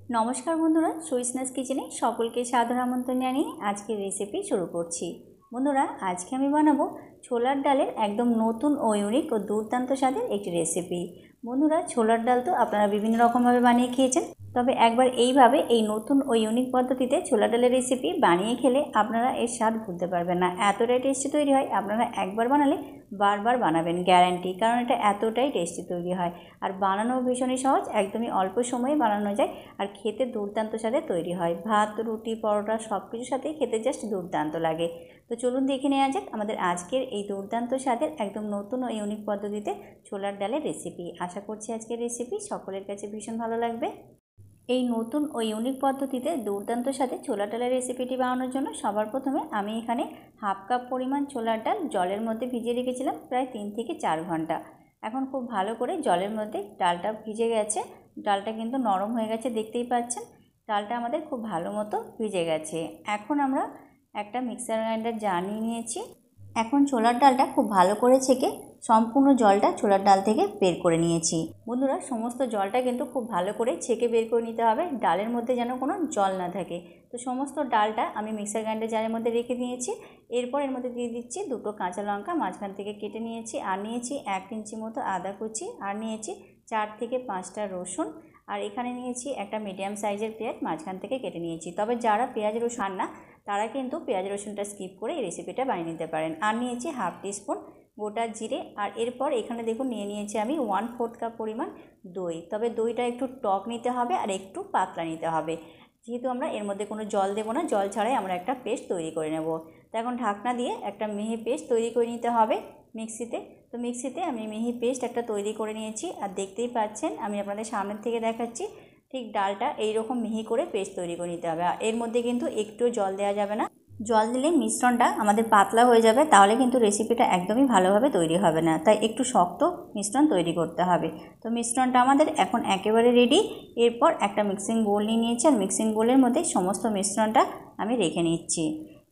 নমস্কার বন্ধুরা, সুইসনেস কিচেনে সকলকে সাদর আমন্ত্রণ জানিয়ে আজকের রেসিপি শুরু করছি। বন্ধুরা, আজকে আমি বানাবো ছোলার ডালের একদম নতুন ও ইউনিক ও দুর্দান্ত স্বাদের একটি রেসিপি। বন্ধুরা, ছোলার ডাল তো আপনারা বিভিন্ন রকমভাবে বানিয়ে খেয়েছেন, তবে একবার এইভাবে এই নতুন ও ইউনিক পদ্ধতিতে ছোলার ডালের রেসিপি বানিয়ে খেলে আপনারা এর স্বাদ ভুলতে পারবেন না। এতটাই টেস্টি তৈরি হয়, আপনারা একবার বানালে বারবার বানাবেন, গ্যারান্টি। কারণ এটা এতটাই টেস্টি তৈরি হয় আর বানানো ভীষণই সহজ, একদমই অল্প সময়ে বানানো যায় আর খেতে দুর্দান্ত স্বাদে তৈরি হয়। ভাত, রুটি, পরোটা সব কিছুর সাথেই খেতে জাস্ট দুর্দান্ত লাগে। তো চলুন দেখে নেওয়া যাক আমাদের আজকের এই দুর্দান্ত স্বাদের একদম নতুন ও ইউনিক পদ্ধতিতে ছোলার ডালের রেসিপি। আশা করছি আজকের রেসিপি সকলের কাছে ভীষণ ভালো লাগবে। এই নতুন ও ইউনিক পদ্ধতিতে দুর্দান্ত স্বাদে ছোলার ডালের রেসিপিটি বানানোর জন্য সবার প্রথমে আমি এখানে হাফ কাপ পরিমাণ ছোলার ডাল জলের মধ্যে ভিজিয়ে রেখেছিলাম প্রায় 3 থেকে 4 ঘন্টা। এখন খুব ভালো করে জলের মধ্যে ডালটা ভিজে গেছে, ডালটা কিন্তু নরম হয়ে গেছে, দেখতেই পাচ্ছেন ডালটা আমাদের খুব ভালো মতো ভিজে গেছে। এখন আমরা একটা মিক্সার গ্রাইন্ডার জার নিয়ে নিয়েছি। এখন ছোলার ডালটা খুব ভালো করে ছেঁকে সম্পূর্ণ জলটা ছোলার ডাল থেকে বের করে নিয়েছি। বন্ধুরা, সমস্ত জলটা কিন্তু খুব ভালো করে ছেঁকে বের করে নিতে হবে, ডালের মধ্যে যেন কোনো জল না থাকে। তো সমস্ত ডালটা আমি মিক্সার গ্রাইন্ডার জারের মধ্যে রেখে দিয়েছি। এরপর এর মধ্যে দিয়ে দিচ্ছি 2টো কাঁচা লঙ্কা মাঝখান থেকে কেটে নিয়েছি, আর নিয়েছি 1 ইঞ্চি মতো আদা কুচি, আর নিয়েছি 4 থেকে 5টা রসুন, আর এখানে নিয়েছি একটা মিডিয়াম সাইজের পেঁয়াজ মাঝখান থেকে কেটে নিয়েছি। তবে যারা পেঁয়াজ রসুন খান না তারা কিন্তু পেঁয়াজ রসুনটা স্কিপ করে এই রেসিপিটা বানিয়ে নিতে পারেন। আর নিয়েছি হাফ টিস্পুন গোটা জিরে, আর এরপর এখানে দেখুন নিয়েছি আমি 1/4 কাপ পরিমাণ দই। তবে দইটা একটু টক নিতে হবে আর একটু পাতলা নিতে হবে, যেহেতু আমরা এর মধ্যে কোনো জল দেবো না, জল ছাড়াই আমরা একটা পেস্ট তৈরি করে নেব। তো এখন ঢাকনা দিয়ে একটা মিহি পেস্ট তৈরি করে নিতে হবে মিক্সিতে। তো মিক্সিতে আমি মিহি পেস্ট একটা তৈরি করে নিয়েছি, আর দেখতেই পাচ্ছেন আমি আপনাদের সামনের থেকে দেখাচ্ছি, ঠিক ডালটা এইরকম মিহি করে পেস্ট তৈরি করে নিতে হবে। এর মধ্যে কিন্তু একটু জল দেওয়া যাবে না, জল দিলে মিশ্রণটা আমাদের পাতলা হয়ে যাবে, তাহলে কিন্তু রেসিপিটা একদমই ভালোভাবে তৈরি হবে না, তাই একটু শক্ত মিশ্রণ তৈরি করতে হবে। তো মিশ্রণটা আমাদের এখন একেবারে রেডি। এরপর একটা মিক্সিং বোল নিয়ে নিয়েছি, আর মিক্সিং বোলের মধ্যে সমস্ত মিশ্রণটা আমি রেখে নিচ্ছি।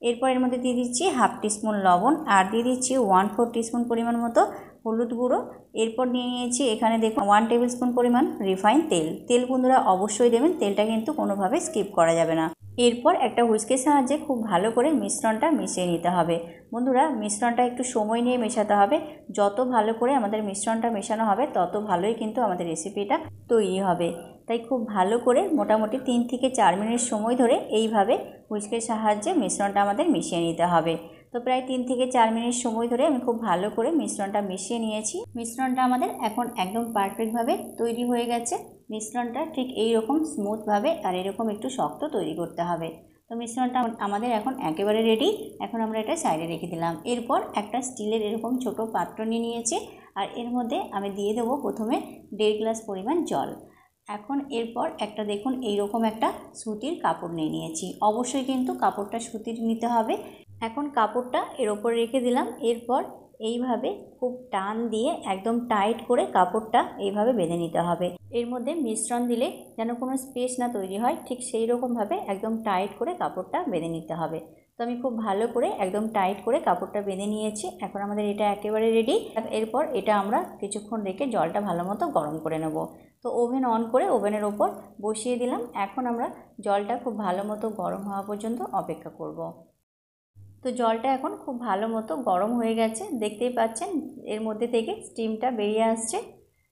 এরপর এর মধ্যে দিয়ে দিচ্ছি হাফ টিস্পুন লবণ, আর দিয়ে দিচ্ছি 1/4 টিস্পুন পরিমাণ মতো হলুদ গুঁড়ো। এরপর নিয়ে নিয়েছি এখানে দেখুন 1 টেবিল স্পুন পরিমাণ রিফাইন তেল। তেল বন্ধুরা অবশ্যই দেবেন, তেলটা কিন্তু কোনোভাবে স্কিপ করা যাবে না। এরপর একটা হুইস্কের সাহায্যে খুব ভালো করে মিশ্রণটা মিশিয়ে নিতে হবে। বন্ধুরা, মিশ্রণটা একটু সময় নিয়ে মেশাতে হবে, যত ভালো করে আমাদের মিশ্রণটা মেশানো হবে তত ভালোই কিন্তু আমাদের রেসিপিটা তৈরি হবে। তাই খুব ভালো করে মোটামুটি 3 থেকে 4 মিনিট সময় ধরে এইভাবে হুইস্কের সাহায্যে মিশ্রণটা আমাদের মিশিয়ে নিতে হবে। তো প্রায় 3 থেকে 4 মিনিট সময় ধরে আমি খুব ভালো করে মিশ্রণটা মিশিয়ে নিয়েছি। মিশ্রণটা আমাদের এখন একদম পারফেক্টভাবে তৈরি হয়ে গেছে। মিশ্রণটা ঠিক এইরকম স্মুথভাবে আর এরকম একটু শক্ত তৈরি করতে হবে। তো মিশ্রণটা আমাদের এখন একেবারে রেডি। এখন আমরা এটা সাইডে রেখে দিলাম। এরপর একটা স্টিলের এরকম ছোট পাত্র নিয়ে নিয়েছি, আর এর মধ্যে আমি দিয়ে দেবো প্রথমে 1.5 গ্লাস পরিমাণ জল। এখন এরপর একটা দেখুন এইরকম একটা সুতির কাপড় নিয়ে নিয়েছি, অবশ্যই কিন্তু কাপড়টা সুতির নিতে হবে। এখন কাপড়টা এর ওপর রেখে দিলাম। এরপর এইভাবে খুব টান দিয়ে একদম টাইট করে কাপড়টা এইভাবে বেঁধে নিতে হবে। এর মধ্যে মিশ্রণ দিলে যেন কোনো স্পেস না তৈরি হয়, ঠিক সেই রকমভাবে একদম টাইট করে কাপড়টা বেঁধে নিতে হবে। তো আমি খুব ভালো করে একদম টাইট করে কাপড়টা বেঁধে নিয়েছি। এখন আমাদের এটা একেবারে রেডি। এরপর এটা আমরা কিছুক্ষণ রেখে জলটা ভালো মতো গরম করে নেব। তো ওভেন অন করে ওভেনের ওপর বসিয়ে দিলাম। এখন আমরা জলটা খুব ভালো মতো গরম হওয়া পর্যন্ত অপেক্ষা করব। তো জলটা এখন খুব ভালো মতো গরম হয়ে গেছে, দেখতেই পাচ্ছেন এর মধ্যে থেকে স্টিমটা বেরিয়ে আসছে।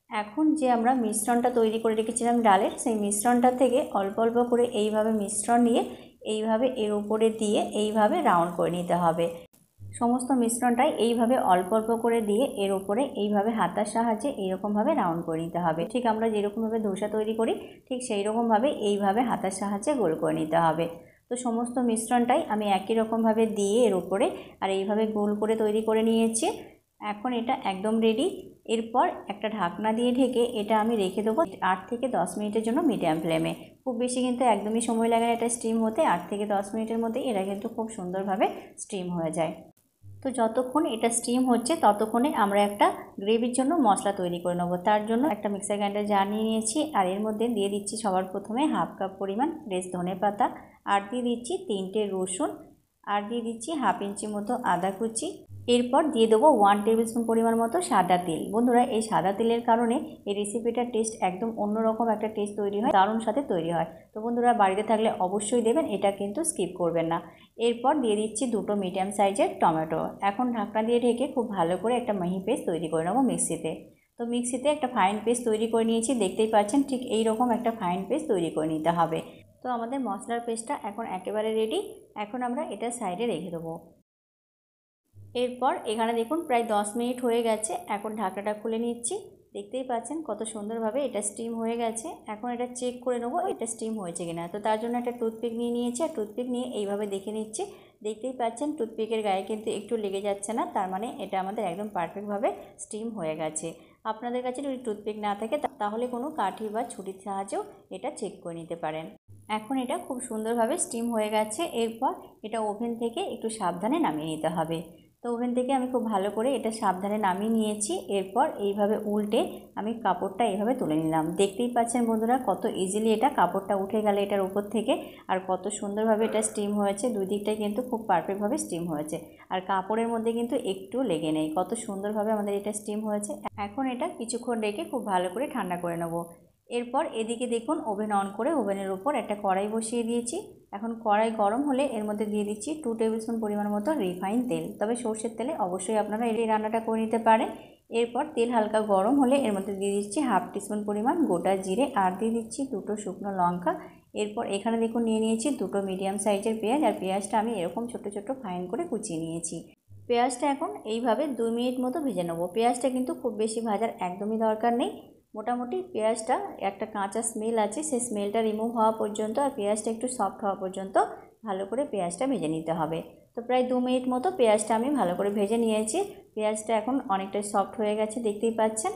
এখন যে আমরা মিশ্রণটা তৈরি করে রেখেছিলাম ডালের, সেই মিশ্রণটা থেকে অল্প অল্প করে এইভাবে মিশ্রণ নিয়ে এইভাবে এর উপরে দিয়ে এইভাবে রাউন্ড করে নিতে হবে। সমস্ত মিশ্রণটাই এইভাবে অল্প অল্প করে দিয়ে এর উপরে এইভাবে হাতার সাহায্যে এইরকমভাবে রাউন্ড করে নিতে হবে। ঠিক আমরা যেরকমভাবে ধোসা তৈরি করি ঠিক সেই রকমভাবে এইভাবে হাতার সাহায্যে গোল করে নিতে হবে। তো সমস্ত মিশ্রণটাই আমি একই রকমভাবে দিয়ে এর উপরে আর এইভাবে গোল করে তৈরি করে নিয়েছি। এখন এটা একদম রেডি। এরপর একটা ঢাকনা দিয়ে ঢেকে এটা আমি রেখে দেবো 8 থেকে 10 মিনিটের জন্য মিডিয়াম ফ্লেমে। খুব বেশি কিন্তু একদমই সময় লাগে না এটা স্টিম হতে, 8 থেকে 10 মিনিটের মধ্যে এটা কিন্তু খুব সুন্দরভাবে স্টিম হয়ে যায়। তো যতক্ষণ এটা স্টিম হচ্ছে ততক্ষণে আমরা একটা গ্রেভির জন্য মশলা তৈরি করে নেব। তার জন্য একটা মিক্সার গ্রাইন্ডার জার নিয়ে নিয়েছি, আর এর মধ্যে দিয়ে দিচ্ছি সবার প্রথমে হাফ কাপ পরিমাণ ফ্রেশ ধনেপাতা, আর দিয়ে দিচ্ছি 3টে রসুন, আর দিয়ে দিচ্ছি হাফ ইঞ্চি মতো আদা কুচি, এরপর দিয়ে দেবো 1 টেবিল স্পুন পরিমাণ মতো সাদা তেল। বন্ধুরা এই সাদা তেলের কারণে এই রেসিপিটার টেস্ট একদম অন্যরকম একটা টেস্ট তৈরি হয়, দারুণ সাথে তৈরি হয়। তো বন্ধুরা বাড়িতে থাকলে অবশ্যই দেবেন, এটা কিন্তু স্কিপ করবেন না। এরপর দিয়ে দিচ্ছি 2টো মিডিয়াম সাইজের টমেটো। এখন ঢাকনা দিয়ে ঢেকে খুব ভালো করে একটা মিহি পেস্ট তৈরি করে নেবো মিক্সিতে। তো মিক্সিতে একটা ফাইন পেস্ট তৈরি করে নিয়েছি, দেখতেই পাচ্ছেন ঠিক এই রকম একটা ফাইন পেস্ট তৈরি করে নিতে হবে। তো আমাদের মশলার পেস্টটা এখন একেবারে রেডি। এখন আমরা এটা সাইডে রেখে দেবো। এরপর এখানে দেখুন প্রায় 10 মিনিট হয়ে গেছে। এখন ঢাকাটা খুলে নিচ্ছি, দেখতেই পাচ্ছেন কত সুন্দরভাবে এটা স্টিম হয়ে গেছে। এখন এটা চেক করে নেবো এটা স্টিম হয়েছে কিনা। তো তার জন্য একটা টুথপিক নিয়ে নিয়েছি, আর টুথপিক নিয়ে এইভাবে দেখে নিচ্ছি। দেখতেই পাচ্ছেন টুথপিকের গায়ে কিন্তু একটু লেগে যাচ্ছে না, তার মানে এটা আমাদের একদম পারফেক্টভাবে স্টিম হয়ে গেছে। আপনাদের কাছে যদি টুথপিক না থাকে তাহলে কোনো কাঠি বা ছুরির সাহায্যেও এটা চেক করে নিতে পারেন। এখন এটা খুব সুন্দরভাবে স্টিম হয়ে গেছে। এরপর এটা ওভেন থেকে একটু সাবধানে নামিয়ে নিতে হবে। তো ওভেন থেকে আমি খুব ভালো করে এটা সাবধানে নামিয়ে নিয়েছি। এরপর এইভাবে উল্টে আমি কাপড়টা এইভাবে তুলে নিলাম। দেখতেই পাচ্ছেন বন্ধুরা কত ইজিলি এটা কাপড়টা উঠে গেল এটার উপর থেকে, আর কত সুন্দরভাবে এটা স্টিম হয়েছে। দুই দিকটাই কিন্তু খুব পারফেক্টভাবে স্টিম হয়েছে, আর কাপড়ের মধ্যে কিন্তু একটু লেগে নেই। কত সুন্দরভাবে আমাদের এটা স্টিম হয়েছে। এখন এটা কিছুক্ষণ রেখে খুব ভালো করে ঠান্ডা করে নেব। এরপর এদিকে দেখুন ওভেন অন করে ওভেনের উপর একটা কড়াই বসিয়ে দিয়েছি। এখন কড়াই গরম হলে এর মধ্যে দিয়ে দিচ্ছি 2 টেবিল স্পুন পরিমাণ মতো রিফাইন তেল। তবে সর্ষের তেলে অবশ্যই আপনারা এই রান্নাটা করে নিতে পারেন। এরপর তেল হালকা গরম হলে এর মধ্যে দিয়ে দিচ্ছি 1/2 টিস্পুন পরিমাণ গোটা জিরে, আর দিয়ে দিচ্ছি 2টো শুকনো লঙ্কা। এরপর এখানে দেখুন নিয়ে নিয়েছি 2টো মিডিয়াম সাইজের পেঁয়াজ, আর পেঁয়াজটা আমি এরকম ছোটো ছোটো ফাইন করে কুচিয়ে নিয়েছি। পেঁয়াজটা এখন এইভাবে 2 মিনিট মতো ভেজে নেব। পেঁয়াজটা কিন্তু খুব বেশি ভাজার একদমই দরকার নেই। মোটামুটি পেঁয়াজটা একটা কাঁচা স্মেল আছে, সেই স্মেলটা রিমুভ হওয়া পর্যন্ত আর পেঁয়াজটা একটু সফট হওয়া পর্যন্ত ভালো করে পেঁয়াজটা ভেজে নিতে হবে। তো প্রায় 2 মিনিট মতো পেঁয়াজটা আমি ভালো করে ভেজে নিয়েছি। পেঁয়াজটা এখন অনেকটাই সফট হয়ে গেছে, দেখতেই পাচ্ছেন।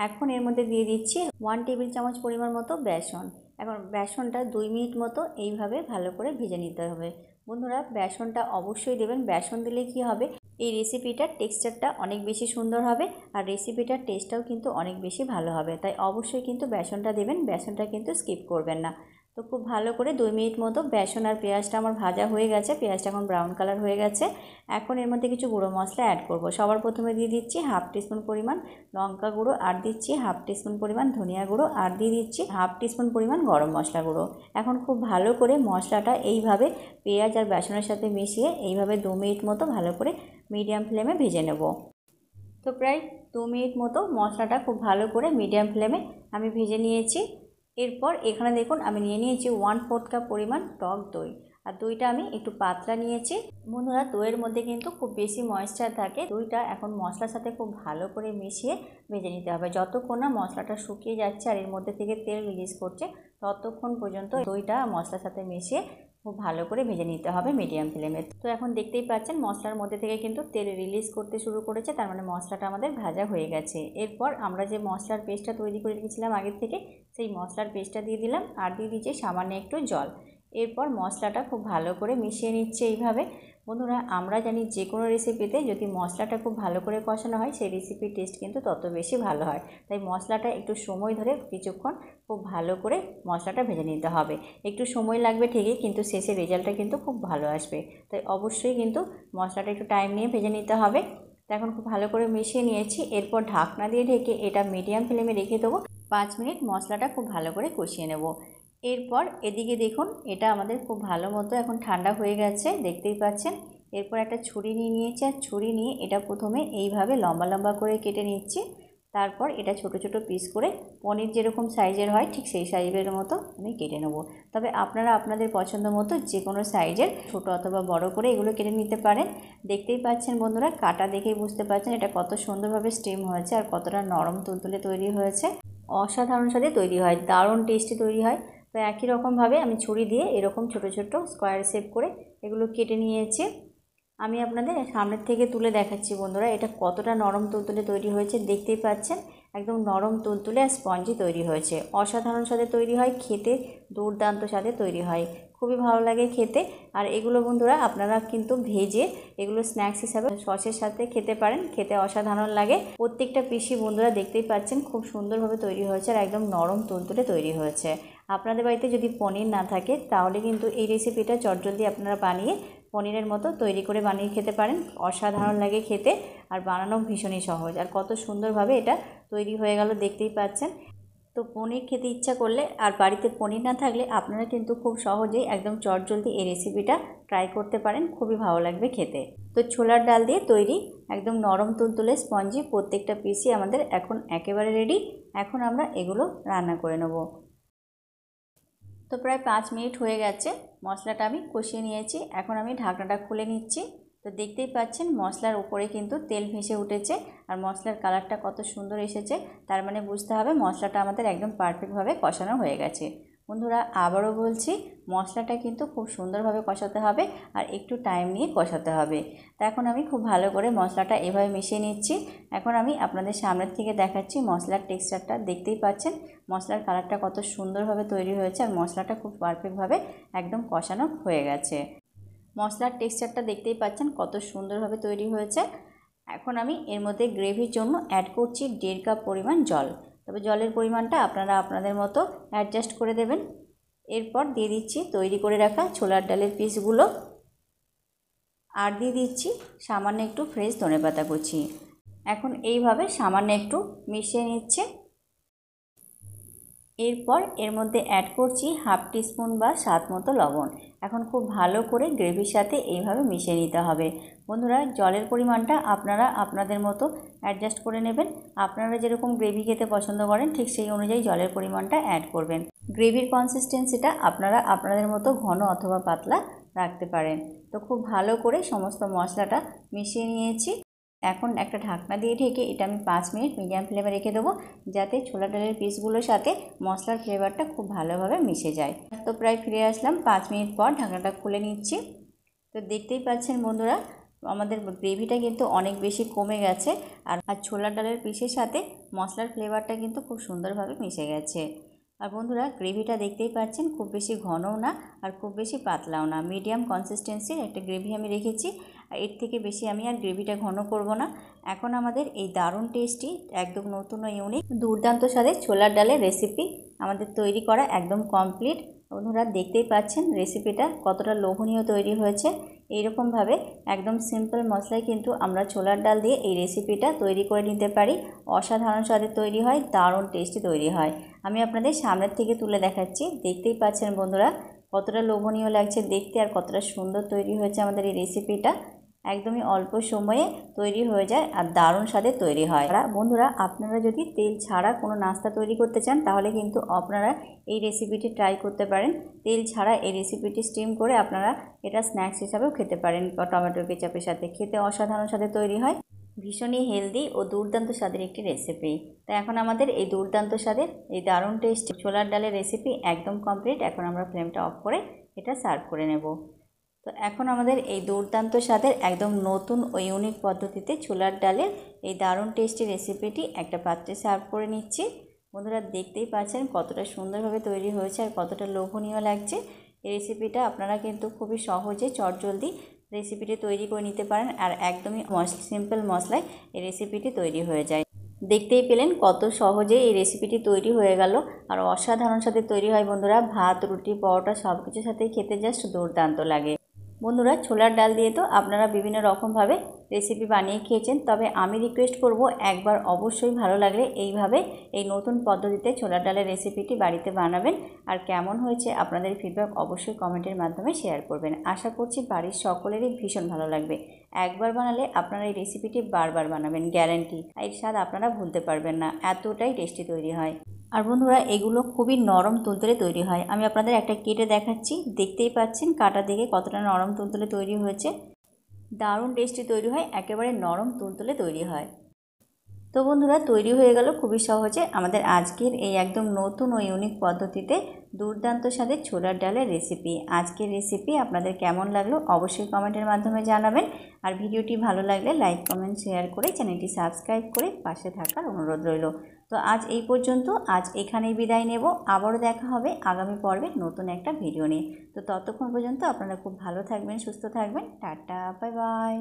এখন এর মধ্যে দিয়ে দিচ্ছি 1 টেবিল চামচ পরিমাণ মতো বেসন। এখন বেসনটা 2 মিনিট মতো এইভাবে ভালো করে ভেজে নিতে হবে। বন্ধুরা বেসনটা অবশ্যই দেবেন। বেসন দিলে কি হবে, এই রেসিপিটার টেক্সচারটা অনেক বেশি সুন্দর হবে, আর রেসিপিটার টেস্টটাও কিন্তু অনেক বেশি ভালো হবে। তাই অবশ্যই কিন্তু বেসনটা দেবেন, বেসনটা কিন্তু স্কিপ করবেন না। তো খুব ভালো করে 2 মিনিট মতো বেসন আর পেঁয়াজটা আমার ভাজা হয়ে গেছে। পেঁয়াজটা এখন ব্রাউন কালার হয়ে গেছে। এখন এর মধ্যে কিছু গুঁড়ো মশলা অ্যাড করব। সবার প্রথমে দিয়ে দিচ্ছি 1/2 টিস্পুন পরিমাণ লঙ্কা গুঁড়ো, আর দিচ্ছি 1/2 টিস্পুন পরিমাণ ধনিয়া গুঁড়ো, আর দিয়ে দিচ্ছি 1/2 টিস্পুন পরিমাণ গরম মশলা গুঁড়ো। এখন খুব ভালো করে মশলাটা এইভাবে পেঁয়াজ আর বেসনের সাথে মিশিয়ে এইভাবে 2 মিনিট মতো ভালো করে মিডিয়াম ফ্লেমে ভেজে নেব। তো প্রায় 2 মিনিট মতো মশলাটা খুব ভালো করে মিডিয়াম ফ্লেমে আমি ভেজে নিয়েছি। এরপর এখানে দেখুন আমি নিয়ে নিয়েছি 1/4 কাপ পরিমাণ টক দই, আর দইটা আমি একটু পাতলা নিয়েছি। বন্ধুরা দইয়ের মধ্যে কিন্তু খুব বেশি ময়েশ্চার থাকে। দইটা এখন মশলার সাথে খুব ভালো করে মিশিয়ে ভেজে নিতে হবে। যতক্ষণ না মশলাটা শুকিয়ে যাচ্ছে আর এর মধ্যে থেকে তেল রিলিজ করছে, ততক্ষণ পর্যন্ত দইটা মশলার সাথে মিশিয়ে খুব ভালো করে ভেজে নিতে হবে মিডিয়াম ফ্লেমে। তো এখন দেখতেই পাচ্ছেন মশলার মধ্যে থেকে কিন্তু তেল রিলিজ করতে শুরু করেছে, তার মানে মশলাটা আমাদের ভাজা হয়ে গেছে। এরপর আমরা যে মশলার পেস্টটা তৈরি করে রেখেছিলাম আগের থেকে, সেই মশলার পেস্টটা দিয়ে দিলাম, আর দিয়ে দিচ্ছি সামান্য একটু জল। এরপর মশলাটা খুব ভালো করে মিশিয়ে নিচ্ছে এইভাবে। বন্ধুরা আমরা জানি যে কোনো রেসিপিতে যদি মশলাটা খুব ভালো করে কষানো হয় সেই রেসিপির টেস্ট কিন্তু তত বেশি ভালো হয়। তাই মশলাটা একটু সময় ধরে কিছুক্ষণ খুব ভালো করে মশলাটা ভেজে নিতে হবে। একটু সময় লাগবে ঠিকই, কিন্তু শেষে রেজাল্টটা কিন্তু খুব ভালো আসবে। তাই অবশ্যই কিন্তু মশলাটা একটু টাইম নিয়ে ভেজে নিতে হবে। তো এখন খুব ভালো করে মিশিয়ে নিয়েছি। এরপর ঢাকনা দিয়ে ঢেকে এটা মিডিয়াম ফ্লেমে রেখে দেবো। 5 মিনিট মশলাটা খুব ভালো করে কষিয়ে নেব। এরপর এদিকে দেখুন এটা আমাদের খুব ভালো মতো এখন ঠান্ডা হয়ে গেছে, দেখতেই পাচ্ছেন। এরপর একটা ছুরি নিয়ে নিয়েছি, আর ছুরি নিয়ে এটা প্রথমে এইভাবে লম্বা লম্বা করে কেটে নিচ্ছি। তারপর এটা ছোট ছোট পিস করে পনির যেরকম সাইজের হয় ঠিক সেই সাইজের মতো আমি কেটে নেব। তবে আপনারা আপনাদের পছন্দ মতো যে কোনো সাইজের ছোট অথবা বড় করে এগুলো কেটে নিতে পারেন। দেখতেই পাচ্ছেন বন্ধুরা, কাটা দেখেই বুঝতে পারছেন এটা কত সুন্দরভাবে স্টিম হয়েছে আর কতটা নরম তুলতুলে তৈরি হয়েছে। অসাধারণ স্বাদে তৈরি হয়, দারুণ টেস্টি তৈরি হয়। তো একই রকমভাবে আমি ছুরি দিয়ে এরকম ছোট ছোট স্কোয়ার শেপ করে এগুলো কেটে নিয়েছি। আমি আপনাদের সামনের থেকে তুলে দেখাচ্ছি বন্ধুরা এটা কতটা নরম তুলতুলে তৈরি হয়েছে। দেখতেই পাচ্ছেন একদম নরম তুলতুলে আর স্পঞ্জি তৈরি হয়েছে। অসাধারণ স্বাদে তৈরি হয়, খেতে দুর্দান্ত স্বাদে তৈরি হয়, খুবই ভালো লাগে খেতে। আর এগুলো বন্ধুরা আপনারা কিন্তু ভেজে এগুলো স্ন্যাক্স হিসাবে সসের সাথে খেতে পারেন, খেতে অসাধারণ লাগে। প্রত্যেকটা পিসি বন্ধুরা দেখতেই পাচ্ছেন খুব সুন্দরভাবে তৈরি হয়েছে আর একদম নরম তুলতুলে তৈরি হয়েছে। আপনাদের বাড়িতে যদি পনির না থাকে তাহলে কিন্তু এই রেসিপিটা চটজলদি আপনারা বানিয়ে পনিরের মতো তৈরি করে বানিয়ে খেতে পারেন। অসাধারণ লাগে খেতে, আর বানানো ভীষণই সহজ। আর কত সুন্দরভাবে এটা তৈরি হয়ে গেল দেখতেই পাচ্ছেন। তো পনির খেতে ইচ্ছা করলে আর বাড়িতে পনির না থাকলে আপনারা কিন্তু খুব সহজেই একদম চটজলদি এই রেসিপিটা ট্রাই করতে পারেন, খুবই ভালো লাগবে খেতে। তো ছোলার ডাল দিয়ে তৈরি একদম নরম তুলতুলে স্পঞ্জি প্রত্যেকটা পিসই আমাদের এখন একেবারে রেডি। এখন আমরা এগুলো রান্না করে নেব। তো প্রায় 5 মিনিট হয়ে গেছে, মশলাটা আমি কষিয়ে নিয়েছি। এখন আমি ঢাকনাটা খুলে নিচ্ছি। তো দেখতেই পাচ্ছেন মশলার উপরে কিন্তু তেল ভেসে উঠেছে, আর মশলার কালারটা কত সুন্দর এসেছে। তার মানে বুঝতে হবে মশলাটা আমাদের একদম পারফেক্টভাবে কষানো হয়ে গেছে। বন্ধুরা আবারও বলছি, মশলাটা কিন্তু খুব সুন্দরভাবে কষাতে হবে আর একটু টাইম নিয়ে কষাতে হবে। তো এখন আমি খুব ভালো করে মশলাটা এভাবে মিশিয়ে নিচ্ছি। এখন আমি আপনাদের সামনের থেকে দেখাচ্ছি মশলার টেক্সচারটা। দেখতেই পাচ্ছেন মশলার কালারটা কত সুন্দরভাবে তৈরি হয়েছে, আর মশলাটা খুব পারফেক্টভাবে একদম কষানো হয়ে গেছে। মশলার টেক্সচারটা দেখতেই পাচ্ছেন কত সুন্দরভাবে তৈরি হয়েছে। এখন আমি এর মধ্যে গ্রেভির জন্য অ্যাড করছি 1.5 কাপ পরিমাণ জল। তবে জলের পরিমাণটা আপনারা আপনাদের মতো অ্যাডজাস্ট করে দেবেন। এরপর দিয়ে দিচ্ছি তৈরি করে রাখা ছোলার ডালের পিসগুলো, আর দিয়ে দিচ্ছি সামান্য একটু ফ্রেশ ধনেপাতা কুচি। এখন এইভাবে সামান্য একটু মিশিয়ে নিচ্ছে। এরপর এর মধ্যে অ্যাড করছি 1/2 টিস্পুন বা স্বাদ মতো লবণ। এখন খুব ভালো করে গ্রেভির সাথে এইভাবে মিশিয়ে নিতে হবে। বন্ধুরা জলের পরিমাণটা আপনারা আপনাদের মতো অ্যাডজাস্ট করে নেবেন। আপনারা যেরকম গ্রেভি খেতে পছন্দ করেন ঠিক সেই অনুযায়ী জলের পরিমাণটা অ্যাড করবেন। গ্রেভির কনসিস্টেন্সিটা আপনারা আপনাদের মতো ঘন অথবা পাতলা রাখতে পারেন। তো খুব ভালো করে সমস্ত মশলাটা মিশিয়ে নিয়েছি। এখন একটা ঢাকনা দিয়ে ঢেকে এটা আমি 5 মিনিট মিডিয়াম ফ্লেমে রেখে দেবো, যাতে ছোলা ডালের পিসগুলোর সাথে মশলার ফ্লেভারটা খুব ভালোভাবে মিশে যায়। তো প্রায় ফিরে আসলাম 5 মিনিট পর, ঢাকনাটা খুলে নিচ্ছি। তো দেখতেই পাচ্ছেন বন্ধুরা আমাদের গ্রেভিটা কিন্তু অনেক বেশি কমে গেছে, আর ছোলার ডালের পিসের সাথে মশলার ফ্লেভারটা কিন্তু খুব সুন্দরভাবে মিশে গেছে। আর বন্ধুরা গ্রেভিটা দেখতেই পাচ্ছেন খুব বেশি ঘনও না আর খুব বেশি পাতলাও না, মিডিয়াম কনসিস্টেন্সির একটা গ্রেভি আমি রেখেছি। এর থেকে বেশি আমি আর গ্রেভিটা ঘন করব না। এখন আমাদের এই দারুণ টেস্টি একদম নতুন ও ইউনিক দুর্দান্ত স্বাদের ছোলার ডালের রেসিপি আমাদের তৈরি করা একদম কমপ্লিট। বন্ধুরা দেখতেই পাচ্ছেন রেসিপিটা কতটা লোভনীয় তৈরি হয়েছে। এইরকমভাবে একদম সিম্পল মশলায় কিন্তু আমরা ছোলার ডাল দিয়ে এই রেসিপিটা তৈরি করে নিতে পারি। অসাধারণ স্বাদের তৈরি হয়, দারুণ টেস্টি তৈরি হয়। আমি আপনাদের সামনের থেকে তুলে দেখাচ্ছি। দেখতেই পাচ্ছেন বন্ধুরা কতটা লোভনীয় লাগছে দেখতে, আর কতটা সুন্দর তৈরি হয়েছে আমাদের এই রেসিপিটা। একদমই অল্প সময়ে তৈরি হয়ে যায় আর দারুণ স্বাদের তৈরি হয়। বন্ধুরা আপনারা যদি তেল ছাড়া কোনো নাস্তা তৈরি করতে চান তাহলে কিন্তু আপনারা এই রেসিপিটি ট্রাই করতে পারেন। তেল ছাড়া এই রেসিপিটি স্টিম করে আপনারা এটা স্ন্যাক্স হিসাবেও খেতে পারেন টমেটো কেচাপের সাথে। খেতে অসাধারণ স্বাদের তৈরি হয়, ভীষণই হেলদি ও দুর্দান্ত স্বাদের একটি রেসিপি। তো এখন আমাদের এই দুর্দান্ত স্বাদের এই দারুণ টেস্টি ছোলার ডালের রেসিপি একদম কমপ্লিট। এখন আমরা ফ্লেমটা অফ করে এটা সার্ভ করে নেব। তো এখন আমাদের এই দুর্দান্ত স্বাদের একদম নতুন ও ইউনিক পদ্ধতিতে ছোলার ডালের এই দারুণ টেস্টি রেসিপিটি একটা পাত্রে সার্ভ করে নিচ্ছি। বন্ধুরা দেখতেই পাচ্ছেন কতটা সুন্দরভাবে তৈরি হয়েছে আর কতটা লোভনীয় লাগছে। এই রেসিপিটা আপনারা কিন্তু খুবই সহজে চটজলদি রেসিপিটি তৈরি করে নিতে পারেন, আর একদমই সিম্পল মশলায় এই রেসিপিটি তৈরি হয়ে যায়। দেখতেই পেলেন কত সহজে এই রেসিপিটি তৈরি হয়ে গেল, আর অসাধারণ সাথে তৈরি হয়। বন্ধুরা ভাত রুটি পরোটা সব কিছুর সাথেই খেতে জাস্ট দুর্দান্ত লাগে। বন্ধুরা ছোলার ডাল দিয়ে তো আপনারা বিভিন্ন রকমভাবে রেসিপি বানিয়ে খেয়েছেন, তবে আমি রিকোয়েস্ট করব একবার অবশ্যই ভালো লাগলে এইভাবে এই নতুন পদ্ধতিতে ছোলার ডালের রেসিপিটি বাড়িতে বানাবেন। আর কেমন হয়েছে আপনাদের ফিডব্যাক অবশ্যই কমেন্টের মাধ্যমে শেয়ার করবেন। আশা করছি বাড়ির সকলেরই ভীষণ ভালো লাগবে। একবার বানালে আপনারা এই রেসিপিটি বারবার বানাবেন, গ্যারান্টি। এর স্বাদ আপনারা ভুলতে পারবেন না, এতটাই টেস্টি তৈরি হয়। আর বন্ধুরা এগুলো খুবই নরম তুলতুলে তৈরি হয়। আমি আপনাদের একটা কেটে দেখাচ্ছি, দেখতেই পাচ্ছেন কাটা দিকে কতটা নরম তুলতুলে তৈরি হয়েছে। দারুণ টেস্টি তৈরি হয়, একেবারে নরম তুলতুলে তৈরি হয়। তো বন্ধুরা তৈরি হয়ে গেল খুবই সহজে আমাদের আজকের এই একদম নতুন ও ইউনিক পদ্ধতিতে দুর্দান্ত স্বাদের ছোলার ডালের রেসিপি। আজকের রেসিপি আপনাদের কেমন লাগলো অবশ্যই কমেন্টের মাধ্যমে জানাবেন। আর ভিডিওটি ভালো লাগলে লাইক কমেন্ট শেয়ার করে চ্যানেলটি সাবস্ক্রাইব করে পাশে থাকার অনুরোধ রইল। তো আজ এই পর্যন্ত, আজ এখানেই বিদায় নেব। আবারও দেখা হবে আগামী পর্বে নতুন একটা ভিডিও নিয়ে। তো ততক্ষণ পর্যন্ত আপনারা খুব ভালো থাকবেন, সুস্থ থাকবেন। Tata, bye bye.